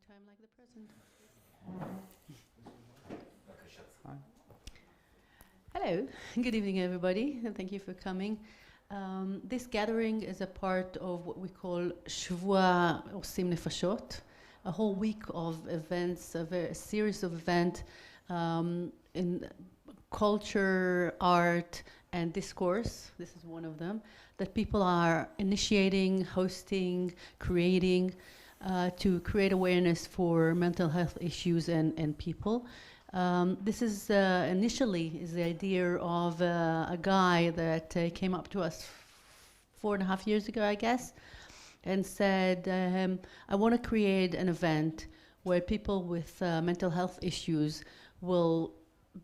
time like the present. Hello, good evening everybody, and thank you for coming. This gathering is a part of what we call Shvua Osim Nefashot, a whole week of events, a series of events in culture, art, and discourse. This is one of them, that people are initiating, hosting, creating, to create awareness for mental health issues and people. This is initially is the idea of a guy that came up to us 4.5 years ago, I guess, and said, I want to create an event where people with mental health issues will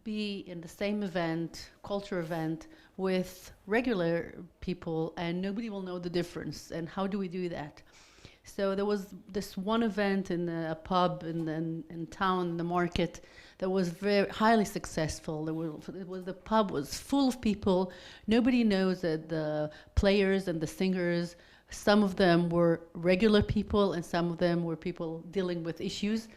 be in the same event, culture event, with regular people, and nobody will know the difference. And how do we do that? So there was this one event in a pub in town, in the market, that was very highly successful. The pub was full of people. Nobody knows that the players and the singers, some of them were regular people and some of them were people dealing with issues.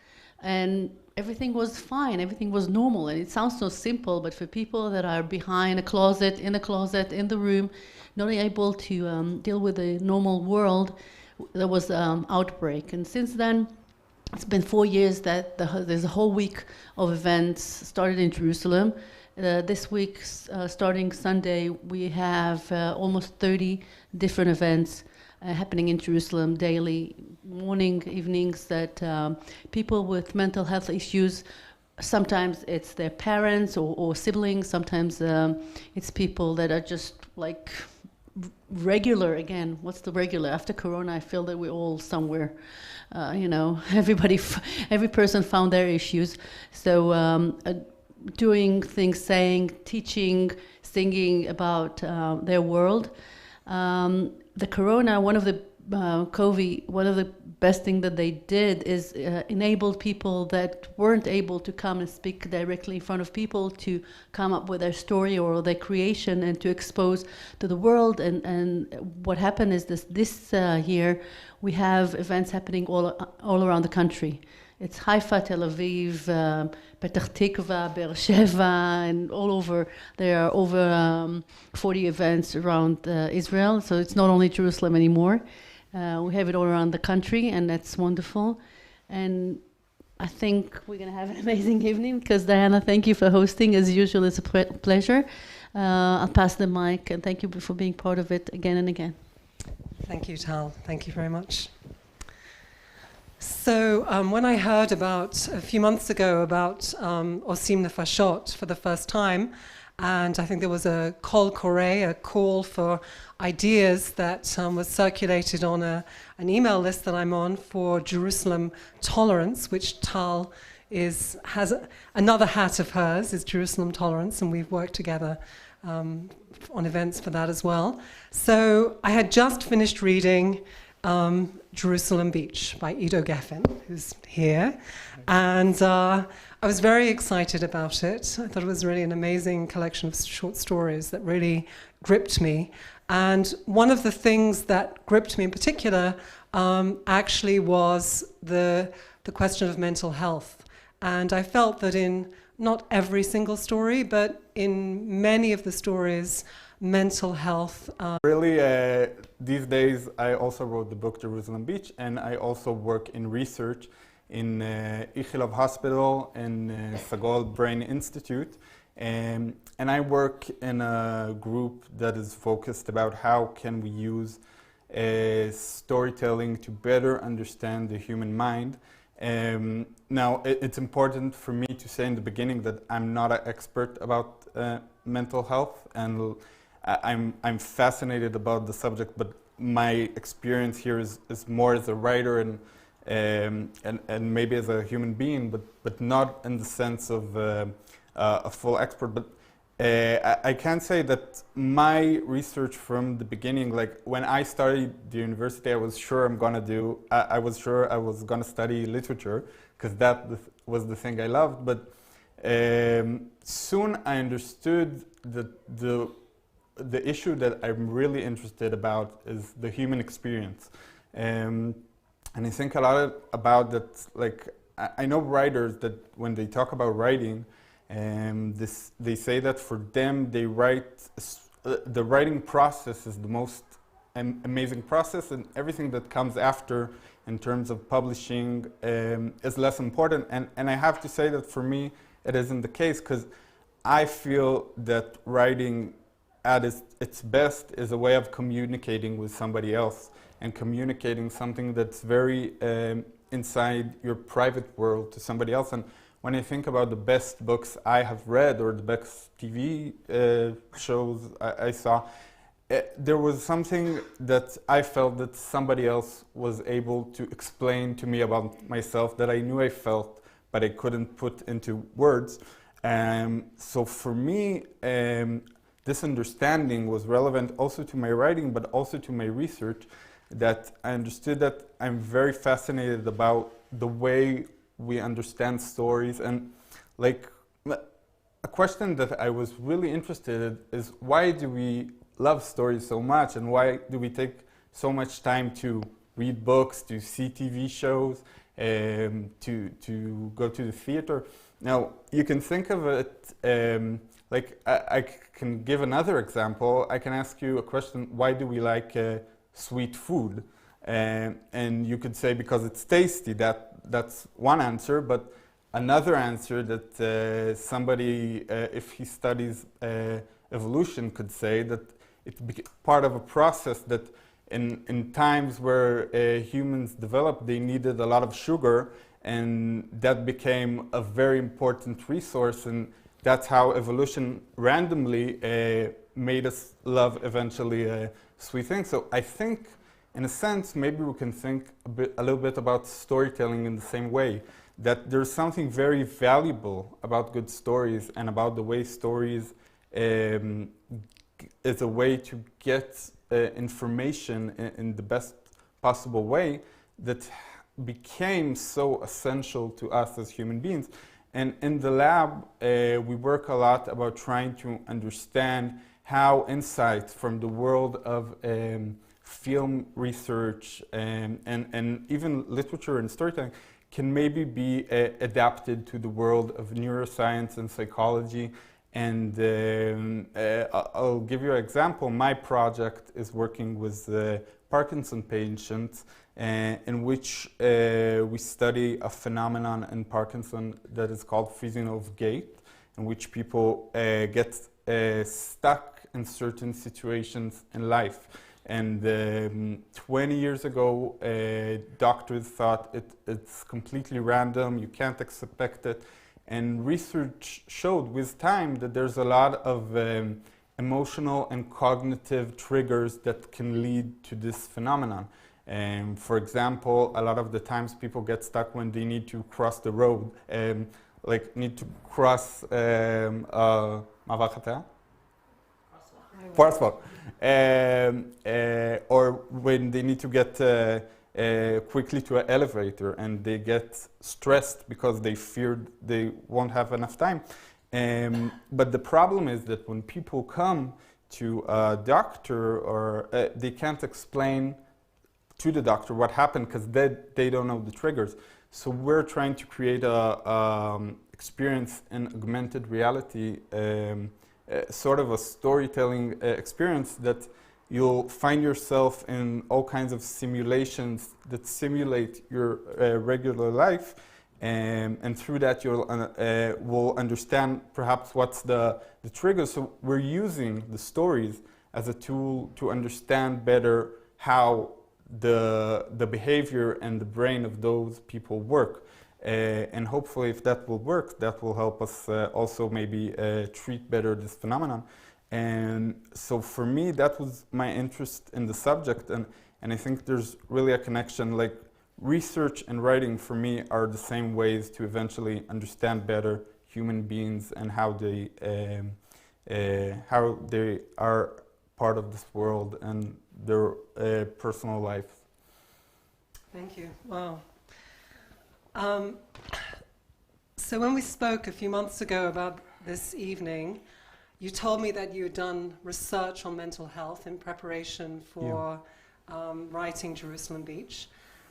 And everything was fine, everything was normal. And it sounds so simple, but for people that are behind a closet, in the room, not able to deal with the normal world, there was outbreak. And since then, it's been 4 years that there's a whole week of events started in Jerusalem. This week, starting Sunday, we have almost 30 different events happening in Jerusalem daily, morning, evenings, that people with mental health issues, sometimes it's their parents or siblings, sometimes it's people that are just like regular. Again, what's the regular? After Corona, I feel that we're all somewhere. Every person found their issues. So doing things, saying, teaching, singing about their world. The Corona, one of the COVID, one of the best thing that they did is enabled people that weren't able to come and speak directly in front of people to come up with their story or their creation and to expose to the world. And what happened is this year we have events happening all around the country. It's Haifa, Tel Aviv, Petach Tikva, Be'er Sheva, and all over. There are over 40 events around Israel, so it's not only Jerusalem anymore. We have it all around the country, and that's wonderful. And I think we're going to have an amazing evening, because Diana, thank you for hosting. As usual, it's a pleasure. I'll pass the mic, and thank you for being part of it again and again. Thank you, Tal. Thank you very much. So when I heard about, a few months ago, about Osim Nefashot for the first time, and I think there was a call Koreh, a call for ideas that was circulated on an email list that I'm on for Jerusalem Tolerance, which Tal has another hat of hers, is Jerusalem Tolerance, and we've worked together on events for that as well. So I had just finished reading Jerusalem Beach by Iddo Gefen, who's here, and I was very excited about it. I thought it was really an amazing collection of short stories that really gripped me. And one of the things that gripped me in particular actually was the question of mental health. And I felt that in not every single story, but in many of the stories, mental health. Really, these days I also wrote the book Jerusalem Beach, and I also work in research in Ichilov Hospital and Sagol Brain Institute. And I work in a group that is focused about how can we use storytelling to better understand the human mind. Now, it's important for me to say in the beginning that I'm not an expert about mental health, and I'm fascinated about the subject, but my experience here is more as a writer and maybe as a human being, but not in the sense of a full expert. But I can say that my research from the beginning, like when I started the university, I was sure I was gonna study literature, because that was the thing I loved. But soon I understood that the issue that I'm really interested about is the human experience. And I think a lot about that, like, I know writers that when they talk about writing, they say that for them, they write, the writing process is the most amazing process, and everything that comes after in terms of publishing is less important. And I have to say that for me, it isn't the case, because I feel that writing at its best is a way of communicating with somebody else and communicating something that's very inside your private world to somebody else. And when I think about the best books I have read or the best TV shows I saw, there was something that I felt that somebody else was able to explain to me about myself that I knew I felt, but I couldn't put into words. So for me, this understanding was relevant also to my writing, but also to my research, that I understood that I'm very fascinated about the way we understand stories. And like, a question that I was really interested in is, why do we love stories so much, and why do we take so much time to read books, to see TV shows, to go to the theater? Now, you can think of it, like I can give another example. I can ask you a question: why do we like sweet food? And you could say because it's tasty. That's one answer, but another answer that somebody, if he studies evolution, could say that it's part of a process that in times where humans developed, they needed a lot of sugar, and that became a very important resource, and that's how evolution randomly made us love eventually sweet things. So I think, in a sense, maybe we can think a little bit about storytelling in the same way, that there's something very valuable about good stories and about the way stories is a way to get information in the best possible way that became so essential to us as human beings. And in the lab, we work a lot about trying to understand how insights from the world of film research and even literature and storytelling can maybe be adapted to the world of neuroscience and psychology. And I'll give you an example. My project is working with Parkinson patients, in which we study a phenomenon in Parkinson that is called freezing of gait, in which people get stuck in certain situations in life. And 20 years ago, doctors thought it's completely random, you can't expect it. And research showed with time that there's a lot of emotional and cognitive triggers that can lead to this phenomenon. For example, a lot of the times people get stuck when they need to cross the road, like need to cross crosswalk, or when they need to get quickly to an elevator and they get stressed because they feared they won't have enough time. But the problem is that when people come to a doctor, or they can't explain to the doctor what happened because they don't know the triggers. So we're trying to create a experience in augmented reality, sort of a storytelling experience that you'll find yourself in all kinds of simulations that simulate your regular life, and through that you'll will understand perhaps what's the trigger. So we're using the stories as a tool to understand better how the behavior and the brain of those people work. And hopefully if that will work, that will help us also maybe treat better this phenomenon. And so for me, that was my interest in the subject, and I think there's really a connection. Like, research and writing for me are the same ways to eventually understand better human beings and how they are part of this world and their personal life. Thank you. Wow. So when we spoke a few months ago about this evening, you told me that you had done research on mental health in preparation for writing Jerusalem Beach.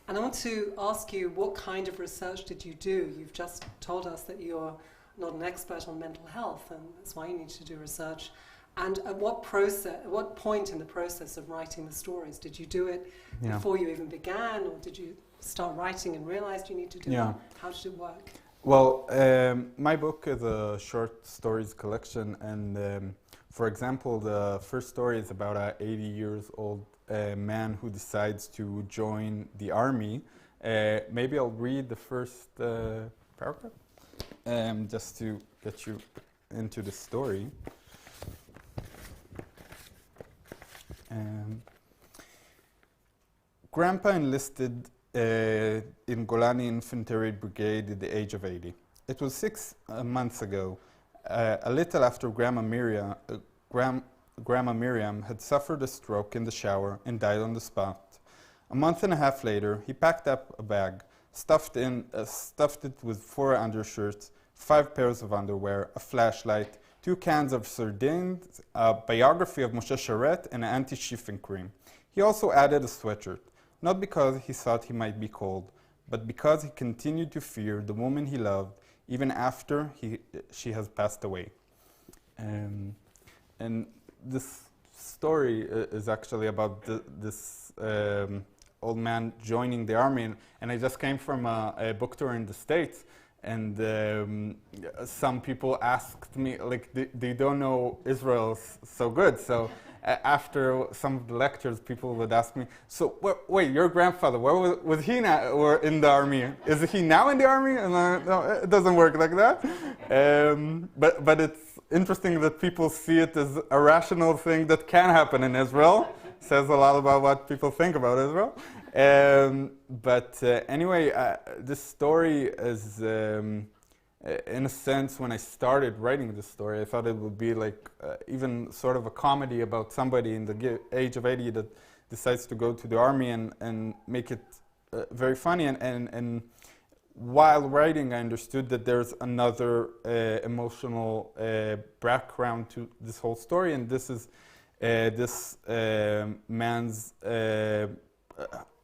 And I want to ask you, what kind of research did you do? You've just told us that you're not an expert on mental health, and that's why you need to do research. And at what point in the process of writing the stories? Did you do it before you even began, or did you start writing and realized you need to do it? How did it work? Well, my book is a short stories collection, and for example, the first story is about an 80-year-old man who decides to join the army. Maybe I'll read the first paragraph, just to get you into the story. Grandpa enlisted in Golani Infantry Brigade at the age of 80. It was 6 months ago, a little after Grandma Miriam had suffered a stroke in the shower and died on the spot. A month and a half later, he packed up a bag, stuffed it with 4 undershirts, 5 pairs of underwear, a flashlight, 2 cans of sardines, a biography of Moshe Sharet, and an anti-chafing cream. He also added a sweatshirt, not because he thought he might be cold, but because he continued to fear the woman he loved even after she has passed away. And this story is actually about this old man joining the army, and I just came from a book tour in the States, and some people asked me, like, they don't know Israel so good, so after some of the lectures, people would ask me, so wait, your grandfather, where was he now, or in the army? Is he now in the army? And no, it doesn't work like that. But it's interesting that people see it as a rational thing that can happen in Israel. Says a lot about what people think about Israel. Anyway, this story is, in a sense, when I started writing this story, I thought it would be like even sort of a comedy about somebody in the age of 80 that decides to go to the army and make it very funny. And while writing, I understood that there's another emotional background to this whole story, and this is this man's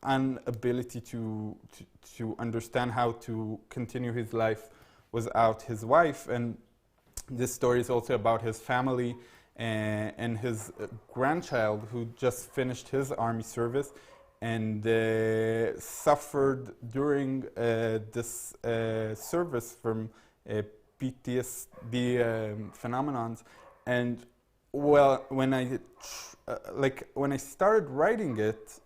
inability to understand how to continue his life without his wife. And this story is also about his family and his grandchild who just finished his army service and suffered during this service from PTSD phenomenons. And well, when I started writing it,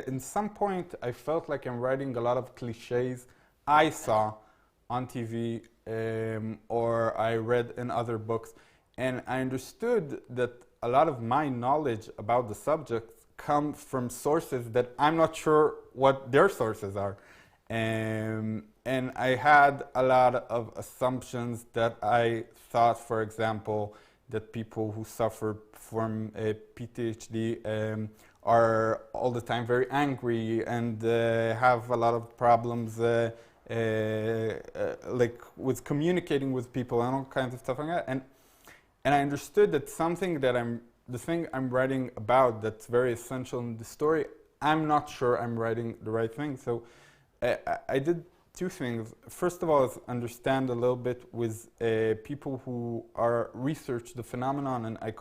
in some point I felt like I'm writing a lot of cliches I saw on TV or I read in other books, and I understood that a lot of my knowledge about the subject come from sources that I'm not sure what their sources are. And I had a lot of assumptions that I thought, for example, that people who suffer from PTSD are all the time very angry and have a lot of problems like with communicating with people and all kinds of stuff like that. And I understood that the thing I'm writing about that's very essential in the story, I'm not sure I'm writing the right thing. So I did 2 things. First of all is understand a little bit with people who research the phenomenon, and I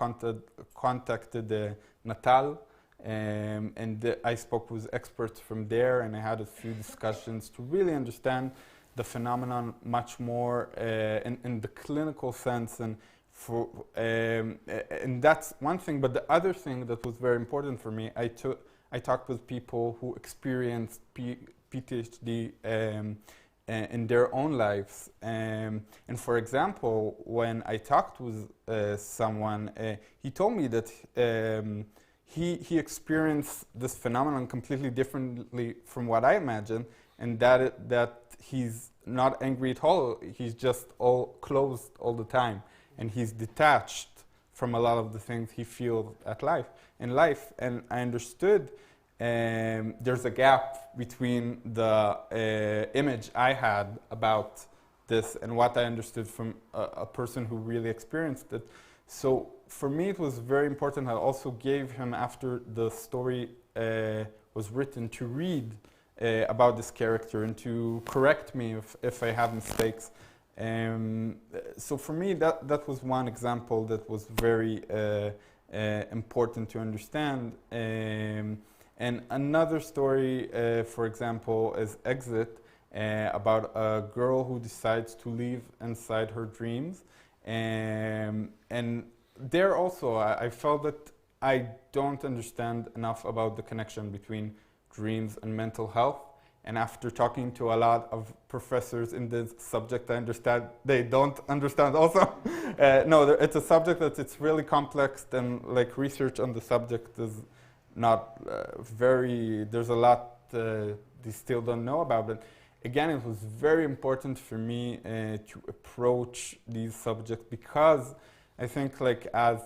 contacted Natal, and I spoke with experts from there, and I had a few discussions to really understand the phenomenon much more in the clinical sense, and that's one thing. But the other thing that was very important for me, I talked with people who experienced PTSD in their own lives. And for example, when I talked with someone, he told me that he experienced this phenomenon completely differently from what I imagined, and that he's not angry at all. He's just all closed all the time, and he's detached from a lot of the things he feels in life. And I understood there's a gap between the image I had about this and what I understood from a person who really experienced it. So for me, it was very important. I also gave him, after the story was written to read about this character and to correct me if I have mistakes. So for me, that was one example that was very important to understand. And another story, for example, is Exit, about a girl who decides to live inside her dreams. And there also, I felt that I don't understand enough about the connection between dreams and mental health. And after talking to a lot of professors in this subject, I understand they don't understand also. No, it's a subject that it's really complex, and like research on the subject is not there's a lot they still don't know about. But again, it was very important for me to approach these subjects, because I think like as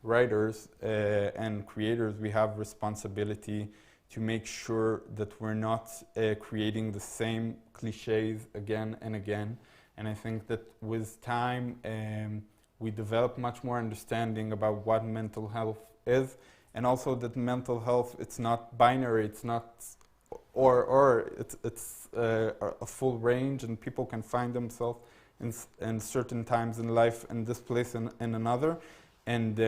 writers and creators, we have responsibility to make sure that we're not creating the same cliches again and again. And I think that with time, we develop much more understanding about what mental health is, and also that mental health, it's not binary, it's not or it's a full range, and people can find themselves in certain times in life in this place and in another. And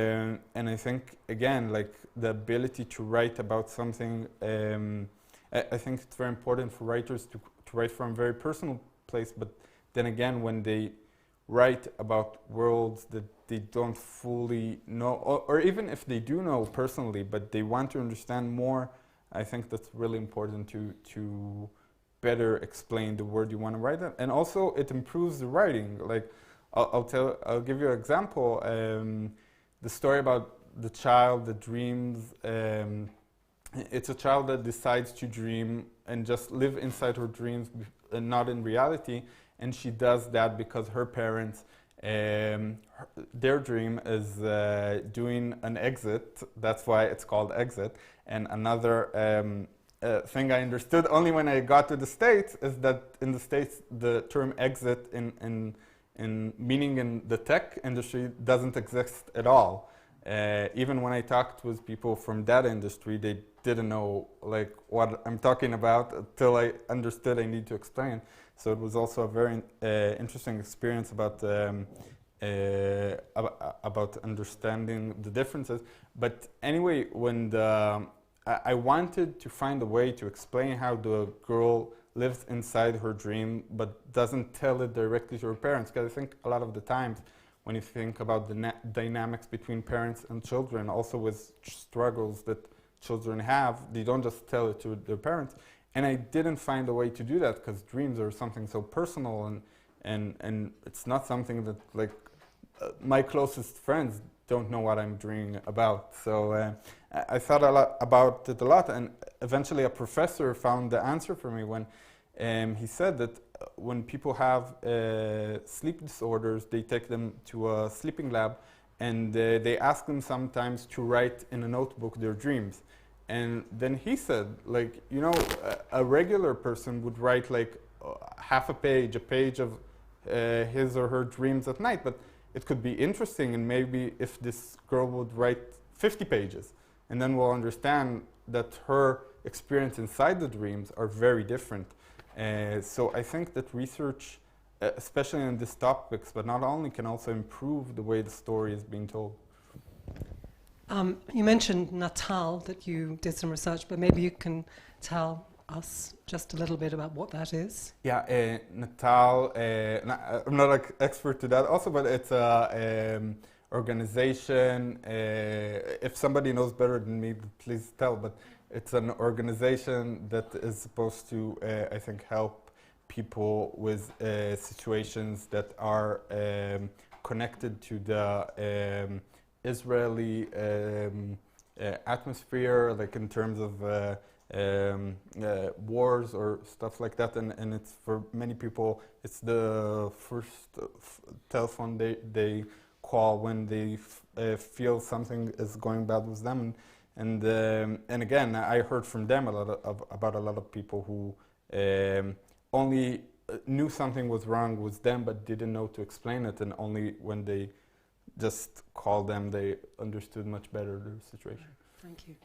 I think, again, like the ability to write about something, I think it's very important for writers to write from a very personal place, but then again, when they write about worlds that they don't fully know, or even if they do know personally, but they want to understand more, I think that's really important to better explain the word you want to write. And also, it improves the writing. Like, I'll give you an example. The story about the child that dreams, it's a child that decides to dream and just live inside her dreams and not in reality. And she does that because her parents, their dream is doing an exit. That's why it's called Exit. And another thing I understood only when I got to the States is that in the States, the term exit in meaning in the tech industry doesn't exist at all. Even when I talked with people from that industry, they didn't know like what I'm talking about until I understood I need to explain. So it was also a very interesting experience about understanding the differences. But anyway, when I wanted to find a way to explain how the girl lives inside her dream but doesn't tell it directly to her parents, because I think a lot of the times when you think about the dynamics between parents and children, also with struggles that children have, they don't just tell it to their parents. And I didn't find a way to do that, because dreams are something so personal, and it's not something that like my closest friends don't know what I'm dreaming about. So I thought a lot about it a lot, and eventually a professor found the answer for me when he said that when people have sleep disorders, they take them to a sleeping lab, and they ask them sometimes to write in a notebook their dreams. And then he said, like, you know, a regular person would write like half a page of his or her dreams at night, but it could be interesting, and maybe if this girl would write 50 pages, and then we'll understand that her experience inside the dreams are very different. So I think that research, especially on these topics, but not only, can also improve the way the story is being told. You mentioned Natal, that you did some research, but maybe you can tell us just a little bit about what that is. Yeah, Natal, I'm not an expert to that also, but it's a organization. If somebody knows better than me, please tell, but it's an organization that is supposed to, I think, help people with situations that are connected to the Israeli atmosphere, like in terms of wars or stuff like that, and it's for many people, it's the first telephone they call when they feel something is going bad with them. And again, I heard from them about a lot of people who only knew something was wrong with them but didn't know to explain it, and only when they just called them they understood much better the situation. Thank you.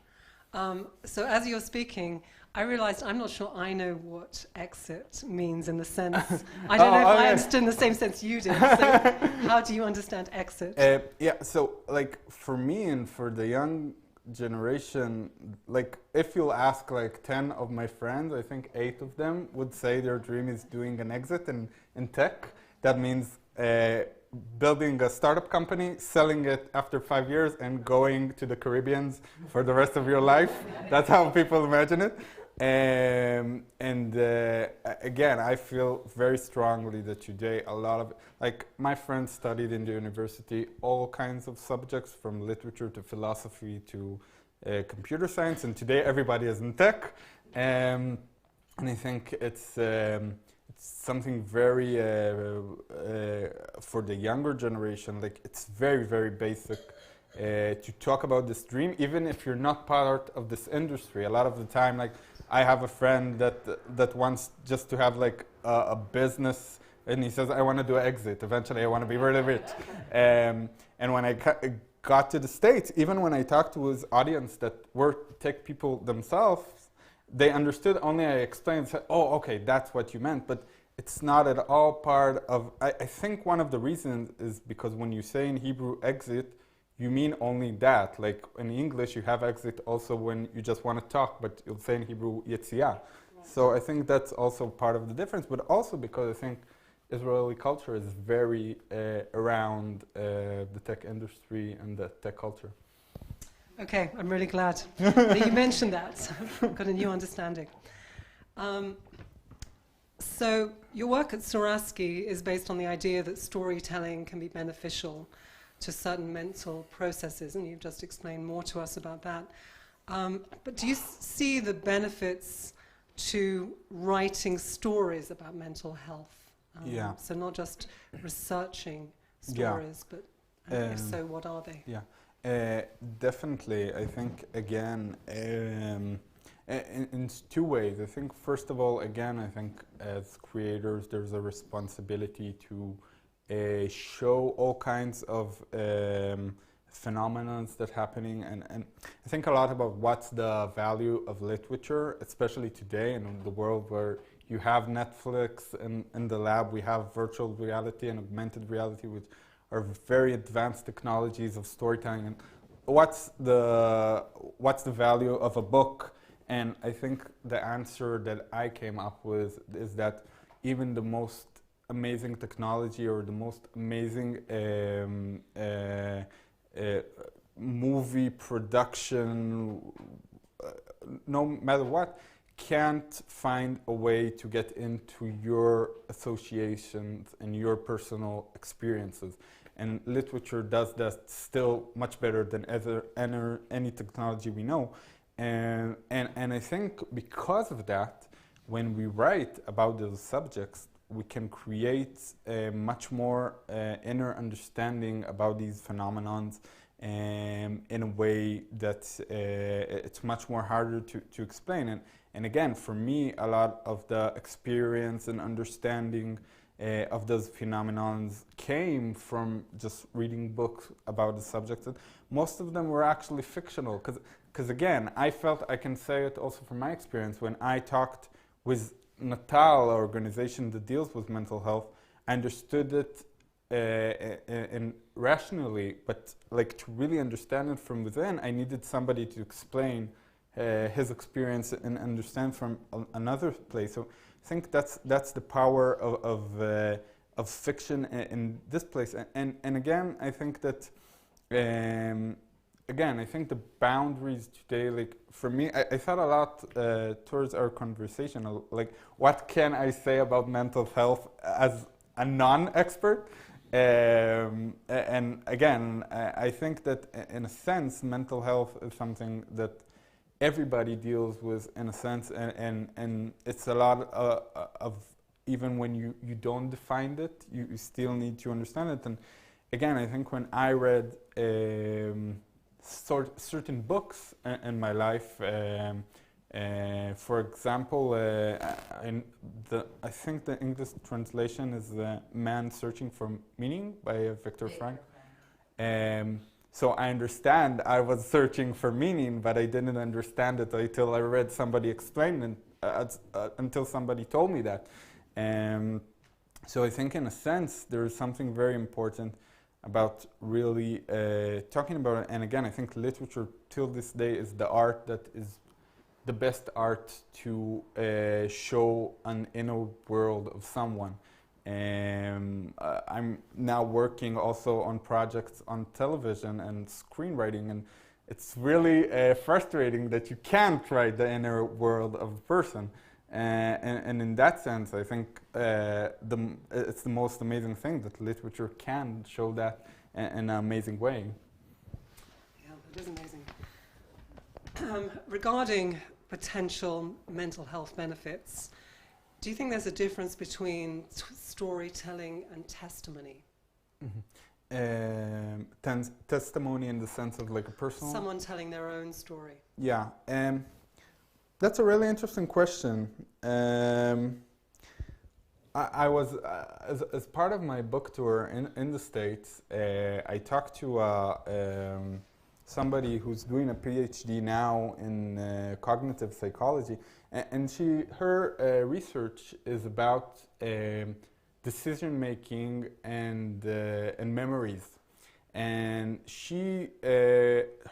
So as you're speaking, I realized I'm not sure I know what exit means in the sense. I don't know if I understood in the same sense you did. So how do you understand exit? Yeah, so like for me and for the young generation, like if you'll ask like 10 of my friends, I think 8 of them would say their dream is doing an exit in tech. That means building a startup company, selling it after 5 years, and going to the Caribbean for the rest of your life. That's how people imagine it. Again, I feel very strongly that today a lot of, like my friends studied in the university all kinds of subjects from literature to philosophy to computer science, and today everybody is in tech. And I think it's something very, for the younger generation, like it's very, very basic to talk about this dream, even if you're not part of this industry. A lot of the time, like I have a friend that wants just to have like a business, and he says, I want to do an exit. Eventually, I want to be really rich. And when I got to the States, even when I talked to his audience that were tech people themselves, they understood only I explained, said, oh, okay, that's what you meant. But it's not at all part of, I think one of the reasons is because when you say in Hebrew exit, you mean only that. Like in English, you have exit also when you just want to talk, but you'll say in Hebrew, Yetziyah. So I think that's also part of the difference, but also because I think Israeli culture is very around the tech industry and the tech culture. Okay, I'm really glad that you mentioned that. I've got a new understanding. So your work at Soraski is based on the idea that storytelling can be beneficial to certain mental processes, and you've just explained more to us about that. But do you see the benefits to writing stories about mental health? Yeah. So not just researching stories, but if so, what are they? Yeah, definitely. I think, again, in 2 ways. I think, first of all, again, I think as creators, there's a responsibility to show all kinds of phenomena that's happening, and I think a lot about what's the value of literature, especially today in the world where you have Netflix, and in the lab we have virtual reality and augmented reality, which are very advanced technologies of storytelling. And what's the value of a book? And I think the answer that I came up with is that even the most amazing technology or the most amazing movie production, no matter what, can't find a way to get into your associations and your personal experiences. And literature does that still much better than any technology we know. And I think because of that, when we write about those subjects, we can create a much more inner understanding about these phenomenons in a way that it's much more harder to explain. And again, for me, a lot of the experience and understanding of those phenomenons came from just reading books about the subjects. And most of them were actually fictional, because again, I felt, I can say it also from my experience, when I talked with Natal, an organization that deals with mental health, I understood it rationally, but like to really understand it from within, I needed somebody to explain his experience and understand from another place. So I think that's the power of fiction in this place. And again, I think that I think the boundaries today, like for me, I thought a lot towards our conversation, like what can I say about mental health as a non-expert? And again, I think that in a sense, mental health is something that everybody deals with in a sense, and it's a lot of, even when you don't define it, you still need to understand it. And again, I think when I read certain books in my life, for example, I think the English translation is Man Searching for Meaning by Viktor Frankl. So I understand I was searching for meaning, but I didn't understand it until I read somebody explain it, until somebody told me that. So I think in a sense there is something very important about really talking about it. And again, I think literature till this day is the art that is the best art to show an inner world of someone. I'm now working also on projects on television and screenwriting, and it's really frustrating that you can't write the inner world of a person. And in that sense, I think it's the most amazing thing that literature can show that in an amazing way. Yeah, it is amazing. Regarding potential mental health benefits, do you think there's a difference between storytelling and testimony? Mm-hmm. Testimony in the sense of like a personal... Someone telling their own story. Yeah. That's a really interesting question. I was, as part of my book tour in the States, I talked to somebody who's doing a PhD now in cognitive psychology, and her research is about decision making and memories. And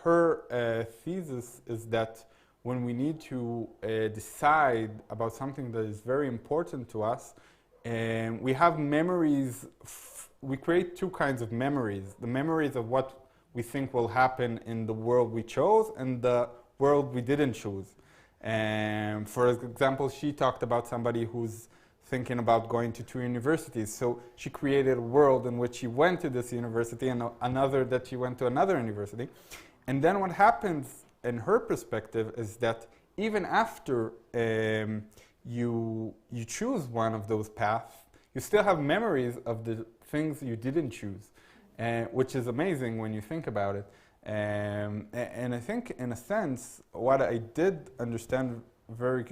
her thesis is that when we need to decide about something that is very important to us, we have memories. We create two kinds of memories: the memories of what we think will happen in the world we chose and the world we didn't choose. For example, she talked about somebody who's thinking about going to 2 universities. So she created a world in which she went to this university and another that she went to another university. And then what happens in her perspective is that even after you choose one of those paths, you still have memories of the things you didn't choose. Which is amazing when you think about it. And I think, in a sense, what I did understand very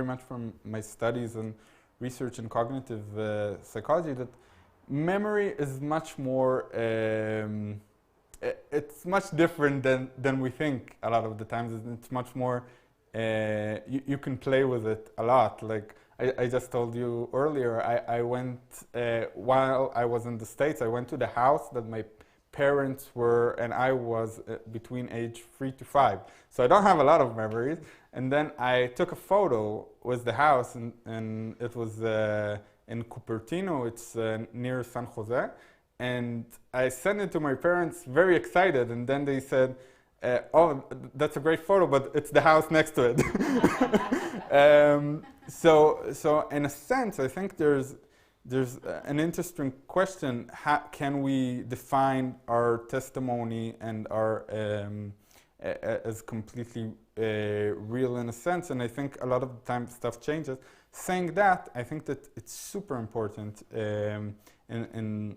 much from my studies and research in cognitive psychology, that memory is much more, it's much different than we think a lot of the times. It's much more, you can play with it a lot. Like, I just told you earlier, I went, while I was in the States, I went to the house that my parents were, and I was between age 3 to 5. So I don't have a lot of memories. And then I took a photo with the house, and it was in Cupertino, it's near San Jose. And I sent it to my parents, very excited, and then they said, oh, that's a great photo, but it's the house next to it. So in a sense, I think there's an interesting question: how can we define our testimony and our as completely real in a sense? And I think a lot of the time stuff changes. Saying that, I think that it's super important in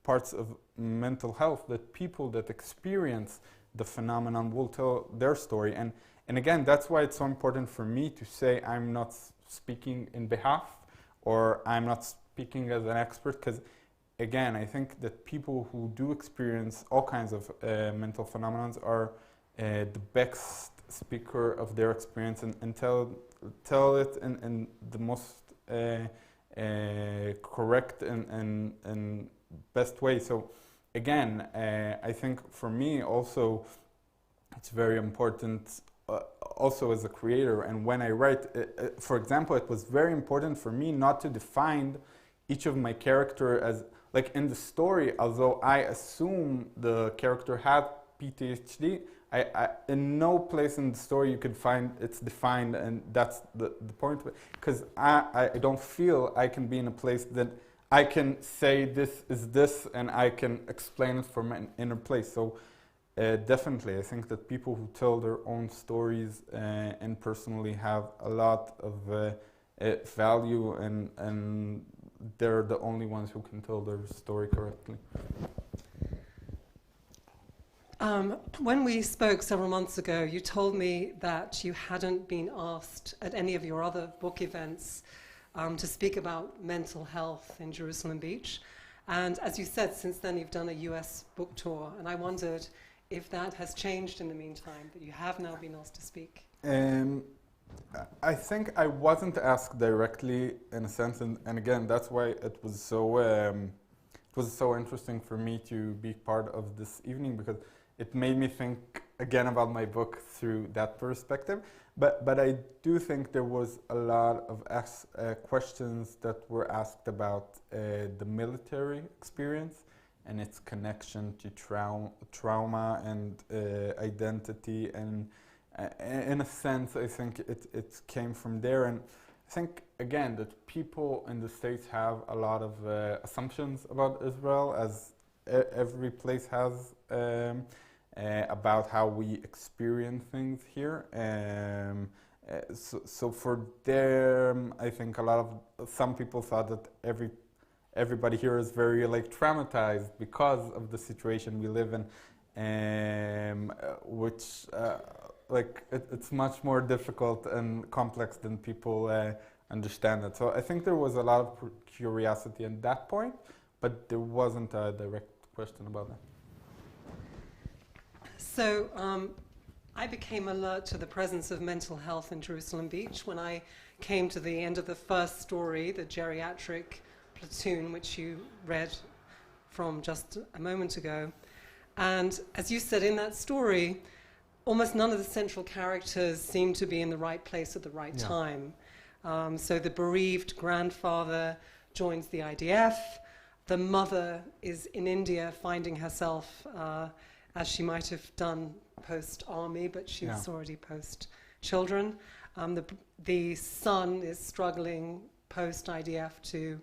parts of mental health that people that experience the phenomenon will tell their story. And again, that's why it's so important for me to say I'm not speaking in behalf, or I'm not speaking as an expert, because again, I think that people who do experience all kinds of mental phenomena are the best speaker of their experience and tell it in the most correct and best way. So again, I think for me also it's very important also as a creator, and when I write, for example, it was very important for me not to define each of my character as, like in the story, although I assume the character had PTSD, I in no place in the story you could find it's defined, and that's the point, because I don't feel I can be in a place that I can say this is this and I can explain it from an inner place. So definitely I think that people who tell their own stories and personally have a lot of value, and they're the only ones who can tell their story correctly. When we spoke several months ago, you told me that you hadn't been asked at any of your other book events to speak about mental health in Jerusalem Beach. And as you said, since then you've done a US book tour, and I wondered if that has changed in the meantime, that you have now been asked to speak. I think I wasn't asked directly in a sense, and again, that's why it was so interesting for me to be part of this evening, because it made me think again about my book through that perspective. But I do think there was a lot of questions that were asked about the military experience and its connection to trauma and identity, and in a sense, I think it came from there. And I think, again, that people in the States have a lot of assumptions about Israel, as every place has, about how we experience things here. So for them, I think some people thought that everybody here is very traumatized because of the situation we live in, which it's much more difficult and complex than people understand it. So I think there was a lot of curiosity at that point, but there wasn't a direct question about that. So I became alert to the presence of mental health in Jerusalem Beach when I came to the end of the first story, the geriatric platoon, which you read from just a moment ago. And as you said in that story, almost none of the central characters seem to be in the right place at the right time. So the bereaved grandfather joins the IDF. The mother is in India finding herself, as she might have done post-army, but she was already post-children. The son is struggling post-IDF to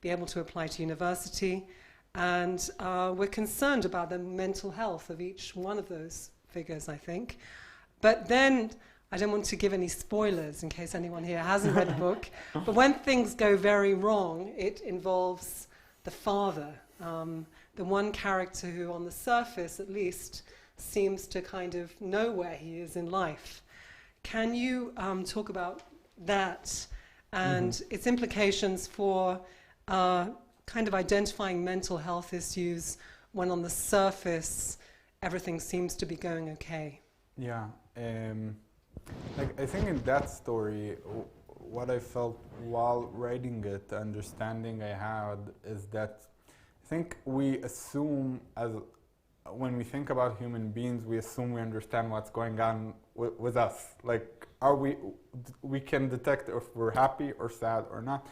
be able to apply to university. And we're concerned about the mental health of each one of those figures, I think. But then, I don't want to give any spoilers in case anyone here hasn't read the book, but when things go very wrong, it involves the father, the one character who on the surface at least seems to kind of know where he is in life. Can you talk about that and its implications for kind of identifying mental health issues when on the surface everything seems to be going okay? Yeah, I think in that story, what I felt while writing it, the understanding I had is that I think we assume, when we think about human beings, we assume we understand what's going on with us. Like, we can detect if we're happy or sad or not.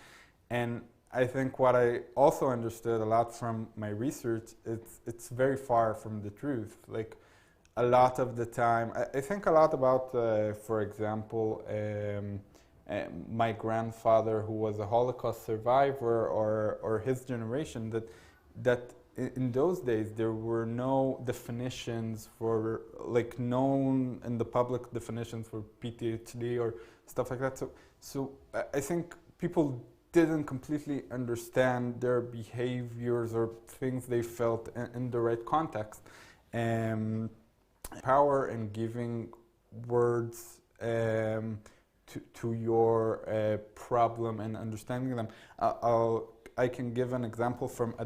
And I think what I also understood a lot from my research, it's very far from the truth. Like, a lot of the time, I think a lot about, for example, my grandfather, who was a Holocaust survivor, or his generation, that in those days there were no definitions for, known in the public definitions for PTSD or stuff like that. So I think people didn't completely understand their behaviors or things they felt in the right context. Power in giving words to your problem and understanding them. I can give an example from a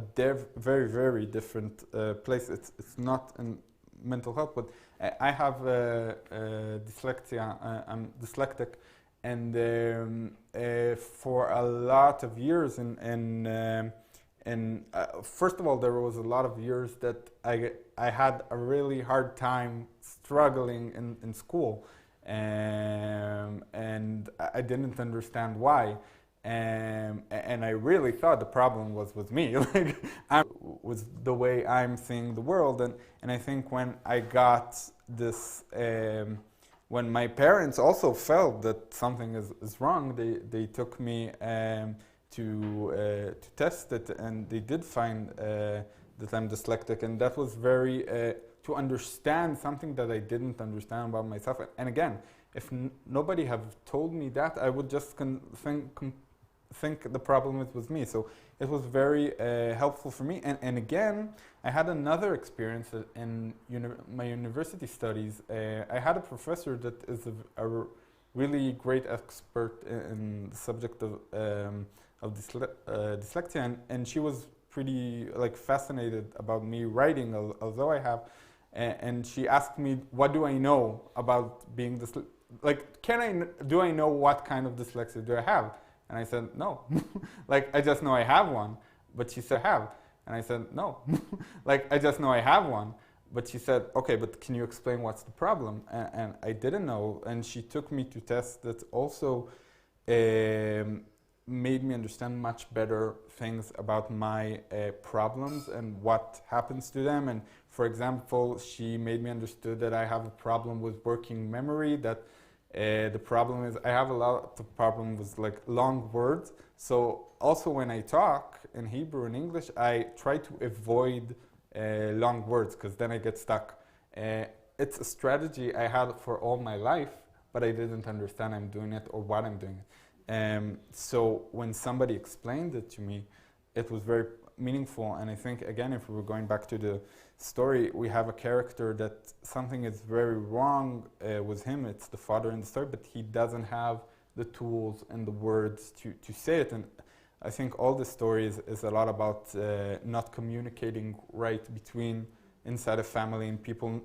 very, very different place. It's not in mental health, but I have dyslexia. I'm dyslexic, and for a lot of years, and first of all, there was a lot of years that I had a really hard time struggling in school, and I didn't understand why. And I really thought the problem was with me, was the way I'm seeing the world. And I think when I got this, when my parents also felt that something is wrong, they took me to test it, and they did find that I'm dyslexic, and that was very to understand something that I didn't understand about myself. And again, if nobody had told me that, I would just think the problem is with me. So it was very helpful for me. And again, I had another experience in my university studies. I had a professor that is a really great expert in the subject of dyslexia, and she was pretty like fascinated about me writing, although I have. And she asked me, what do I know about being like, do I know what kind of dyslexia do I have? And I said, no. Like, I just know I have one. But she said, have. And I said, no. Like, I just know I have one. But she said, okay, but can you explain what's the problem? And I didn't know. And she took me to tests that also made me understand much better things about my problems and what happens to them. And for example, she made me understood that I have a problem with working memory, that the problem is I have a lot of problem with like long words. So also when I talk in Hebrew and English, I try to avoid long words because then I get stuck. It's a strategy I had for all my life, but I didn't understand I'm doing it or what I'm doing it. So when somebody explained it to me, it was very meaningful. And I think, again, if we were going back to the story, we have a character that something is very wrong with him. It's the father in the story, but he doesn't have the tools and the words to say it. And I think all the story is a lot about not communicating right between inside a family and people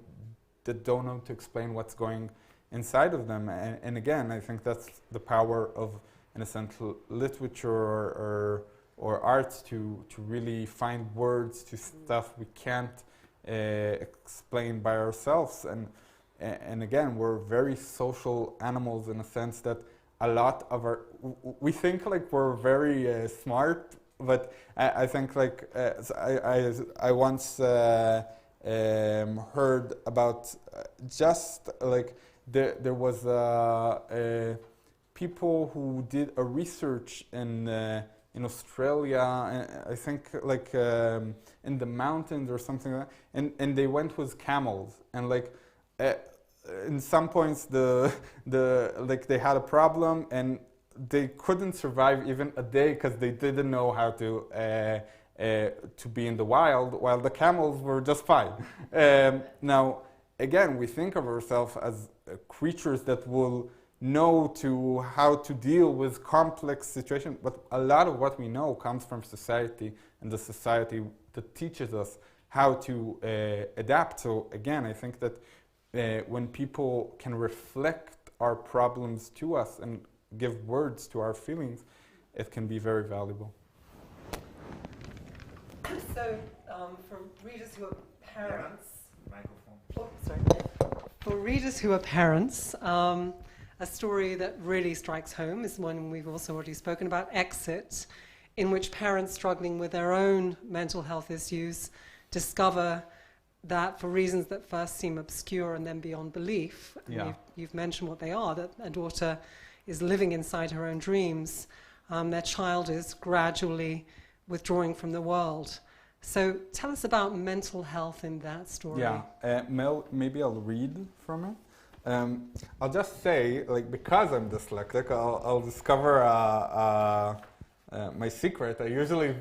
that don't know to explain what's going inside of them. And again, I think that's the power of, in a sense, literature or arts to really find words to stuff we can't explain by ourselves. And again, we're very social animals in a sense that a lot of we think like we're very smart, but I think like I once heard about just like there was people who did a research in Australia, I think like in the mountains or something like that, and they went with camels, and like in some points like they had a problem and they couldn't survive even a day because they didn't know how to be in the wild, while the camels were just fine. Now, again, we think of ourselves as creatures that will know how to deal with complex situations, but a lot of what we know comes from society, and the society that teaches us how to adapt. So again, I think that when people can reflect our problems to us and give words to our feelings, it can be very valuable. So, for readers who are parents, for readers who are parents, a story that really strikes home is one we've also already spoken about, Exit, in which parents struggling with their own mental health issues discover that for reasons that first seem obscure and then beyond belief, and you've mentioned what they are, that a daughter is living inside her own dreams, their child is gradually withdrawing from the world. So tell us about mental health in that story. Yeah, Mel, maybe I'll read from it. I'll just say, like, because I'm dyslexic, I'll discover my secret. I usually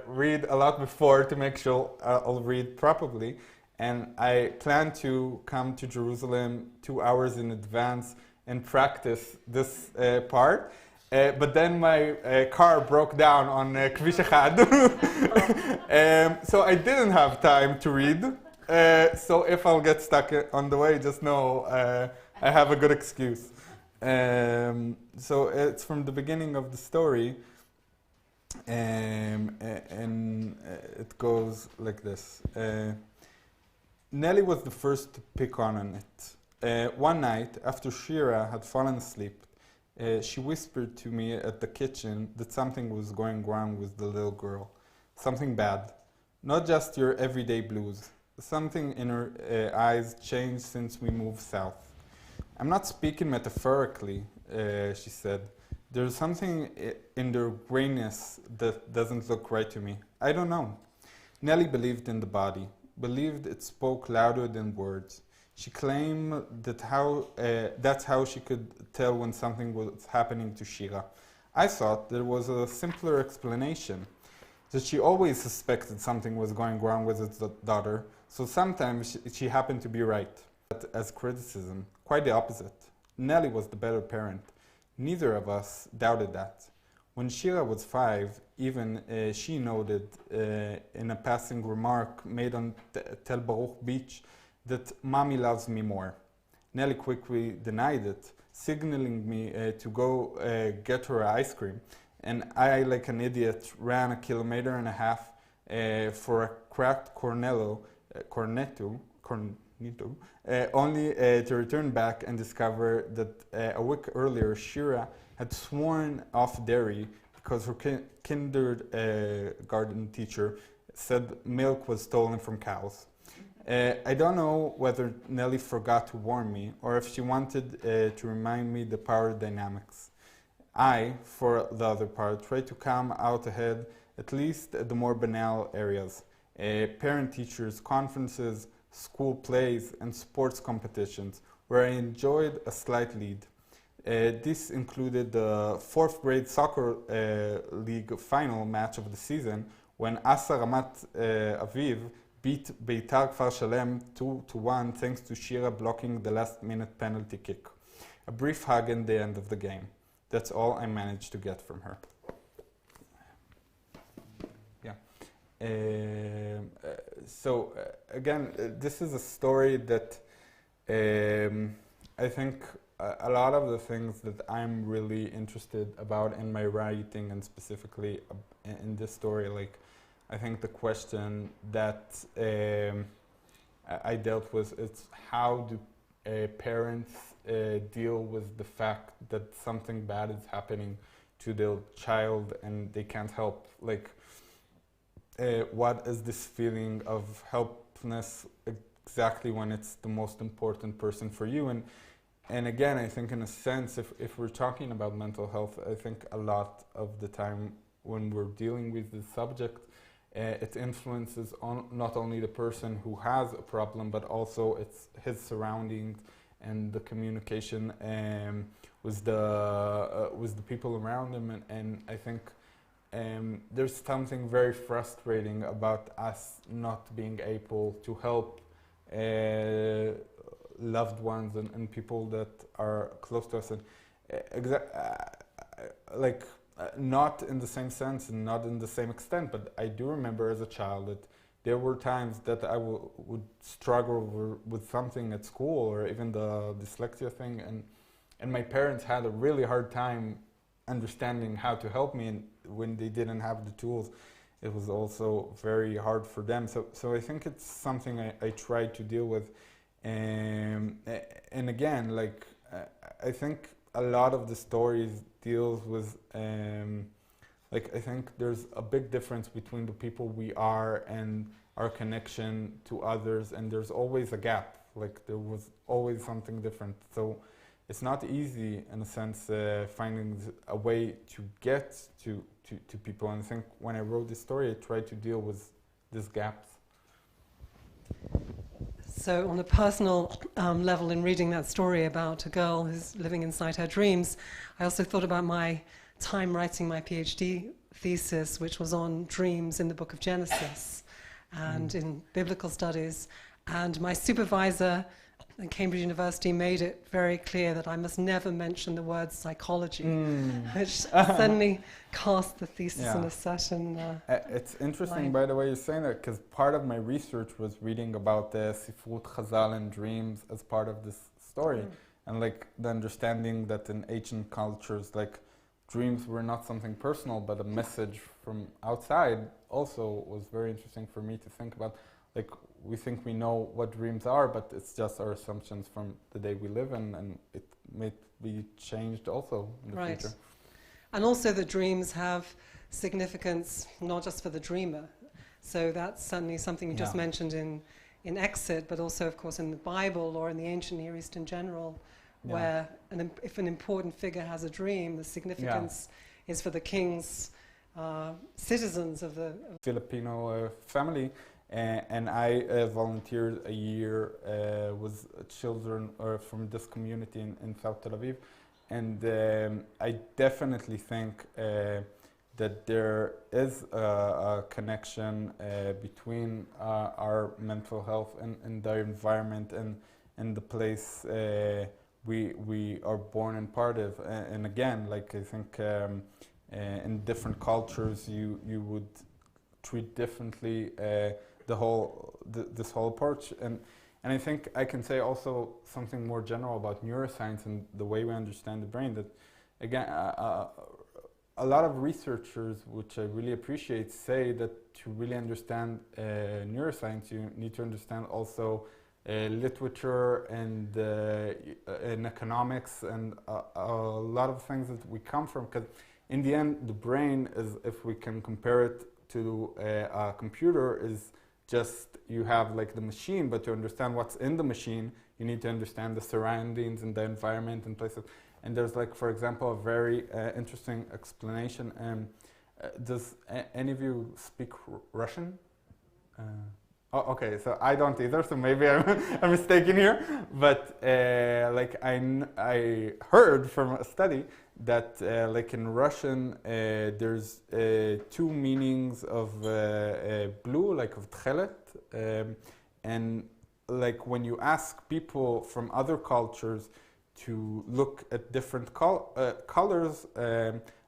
read a lot before to make sure I'll read properly. And I plan to come to Jerusalem 2 hours in advance and practice this part. But then my car broke down on Kvish Echad. So I didn't have time to read. So if I'll get stuck on the way, just know I have a good excuse. So it's from the beginning of the story. And it goes like this. Nellie was the first to pick on it. One night, after Shira had fallen asleep, she whispered to me at the kitchen that something was going wrong with the little girl. Something bad. Not just your everyday blues. Something in her eyes changed since we moved south. I'm not speaking metaphorically, she said. There's something in their grayness that doesn't look right to me. I don't know. Nellie believed in the body. Believed it spoke louder than words. She claimed that that's how she could tell when something was happening to Shira. I thought there was a simpler explanation, that she always suspected something was going wrong with its daughter, so sometimes she happened to be right. But as criticism, quite the opposite. Nellie was the better parent. Neither of us doubted that. When Shira was 5, even she noted in a passing remark made on Tel Baruch beach that mommy loves me more. Nelly quickly denied it, signaling me to go get her ice cream. And I, like an idiot, ran 1.5 kilometers for a cracked cornetto, only to return back and discover that a week earlier Shira had sworn off dairy because her kindergarten teacher said milk was stolen from cows. I don't know whether Nelly forgot to warn me or if she wanted to remind me the power dynamics. I, for the other part, tried to come out ahead, at least at the more banal areas. Parent-teachers conferences, school plays, and sports competitions, where I enjoyed a slight lead. This included the 4th grade soccer league final match of the season, when Asa Ramat Aviv beat Beitar Kfar Shalem 2-1 thanks to Shira blocking the last-minute penalty kick. A brief hug in the end of the game. That's all I managed to get from her. So again, this is a story that I think a lot of the things that I'm really interested about in my writing, and specifically in this story, like I think the question that I dealt with is how do parents deal with the fact that something bad is happening to their child and they can't help, like what is this feeling of helplessness exactly when it's the most important person for you? And again, I think in a sense, if we're talking about mental health, I think a lot of the time when we're dealing with this subject, it influences not only the person who has a problem, but also it's his surroundings and the communication with the people around him. And I think there's something very frustrating about us not being able to help loved ones and people that are close to us, and not in the same sense and not in the same extent, but I do remember as a child that there were times that I would struggle with something at school, or even the dyslexia thing, and my parents had a really hard time understanding how to help me, and when they didn't have the tools, it was also very hard for them. So I think it's something I try to deal with. And again, like I think a lot of the stories deals with I think there's a big difference between the people we are and our connection to others, and there's always a gap. Like there was always something different. So it's not easy in a sense finding a way to get to people. And I think when I wrote this story, I tried to deal with these gaps. So on a personal level, in reading that story about a girl who's living inside her dreams, I also thought about my time writing my PhD thesis, which was on dreams in the book of Genesis and in biblical studies. And my supervisor at Cambridge University made it very clear that I must never mention the word psychology, which suddenly cast the thesis in a certain it's interesting, light. by the way, you're saying that, because part of my research was reading about the Sifrut Chazal and dreams as part of this story, and like the understanding that in ancient cultures, like dreams were not something personal, but a message from outside also was very interesting for me to think about. Like, we think we know what dreams are, but it's just our assumptions from the day we live in, and it may be changed also in the future. And also the dreams have significance not just for the dreamer. So that's certainly something you just mentioned in Exit, but also, of course, in the Bible or in the ancient Near East in general, where if an important figure has a dream, the significance is for the king's citizens of the Filipino family. And I volunteered a year with children from this community in South Tel Aviv. And I definitely think that there is a connection between our mental health and the environment and the place we are born and part of. And again, like I think in different cultures you would treat differently this whole approach. And I think I can say also something more general about neuroscience and the way we understand the brain, that again, a lot of researchers, which I really appreciate, say that to really understand neuroscience, you need to understand also literature and economics and a lot of things that we come from. Because in the end, the brain is, if we can compare it to a computer, is just you have like the machine, but to understand what's in the machine, you need to understand the surroundings and the environment and places. And there's like, for example, a very interesting explanation. Does any of you speak Russian? Oh, okay, so I don't either, so maybe I'm mistaken here. But like I heard from a study that like in Russian there's two meanings of blue, like of tchelet, and like when you ask people from other cultures to look at different colors,